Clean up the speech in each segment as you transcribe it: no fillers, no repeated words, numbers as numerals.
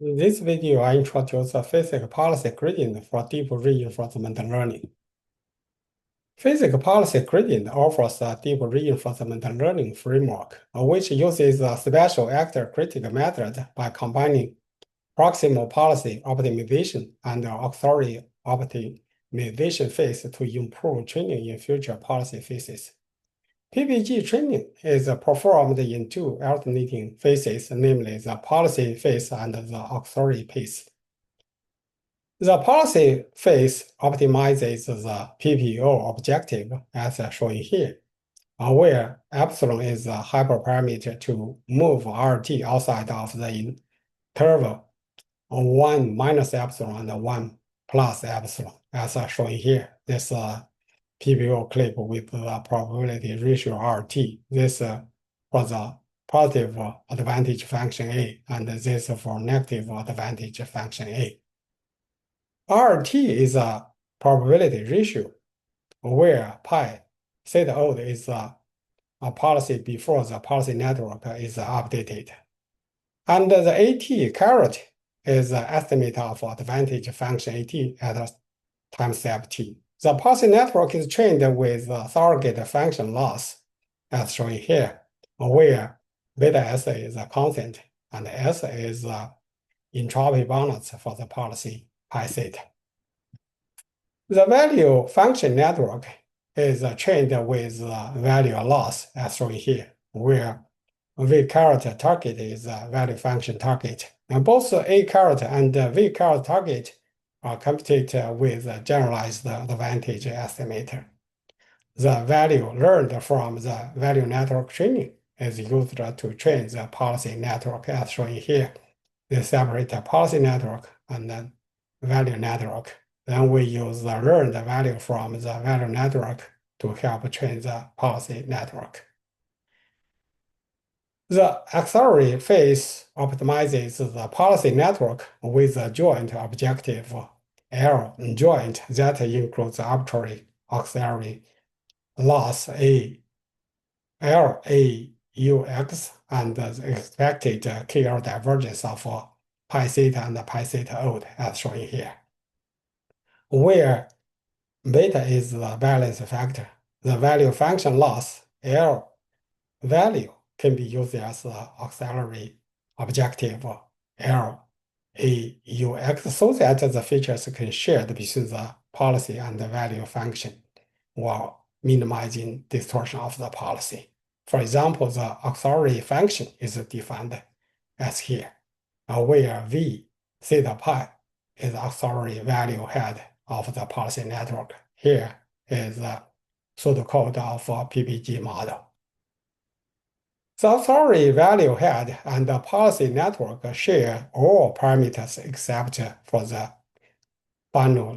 In this video, I introduce a Phasic Policy Gradient for deep reinforcement learning. Phasic Policy Gradient offers a deep reinforcement learning framework, which uses a special actor-critic method by combining proximal policy optimization and auxiliary optimization phase to improve training in future policy phases. PPG training is performed in two alternating phases, namely the policy phase and the auxiliary phase. The policy phase optimizes the PPO objective as shown here, where epsilon is a hyperparameter to move RT outside of the interval 1 minus epsilon and 1 plus epsilon, as shown here. This PPO clip with the probability ratio RT. This for the positive advantage function A, and this for negative advantage function A. RT is a probability ratio where pi theta old is a policy before the policy network is updated. And the AT caret is the estimate of advantage function AT at time step t. The policy network is trained with surrogate function loss, as shown here, where beta S is a constant and S is entropy balance for the policy pi theta. The value function network is trained with value loss, as shown here, where V caret target is a value function target. And both A caret and V caret target are computed with a generalized advantage estimator. The value learned from the value network training is used to train the policy network, as shown here. They separate the policy network and the value network. Then we use the learned value from the value network to help train the policy network. The auxiliary phase optimizes the policy network with a joint objective L joint that includes the arbitrary auxiliary loss A L A U X and the expected KL divergence of pi theta and pi theta old, as shown here, where beta is the balance factor. The value function loss L value can be used as the auxiliary objective L A U X so that the features can share between the policy and the value function while minimizing distortion of the policy. For example, the auxiliary function is defined as here, where V theta pi is the auxiliary value head of the policy network. Here is the pseudocode of PPG model. The auxiliary value head and the policy network share all parameters except for the bundle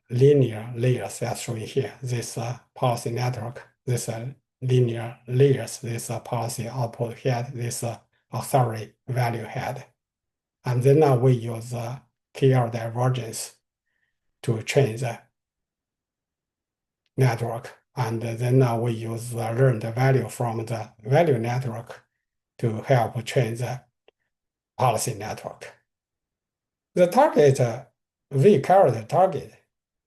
linear layers, as shown here. This policy network, this linear layers, this policy output head, this auxiliary value head. And then we use KL divergence to train the network. And then we use the learned value from the value network to help train the policy network. The target V caret target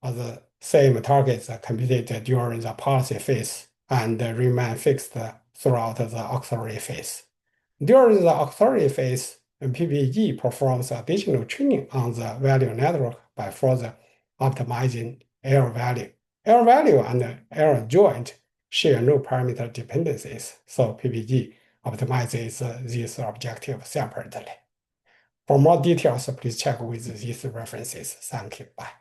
are the same targets computed during the policy phase and remain fixed throughout the auxiliary phase. During the auxiliary phase, PPG performs additional training on the value network by further optimizing L value. L value and L joint share no parameter dependencies, so PPG optimizes these objectives separately. For more details, please check with these references. Thank you. Bye.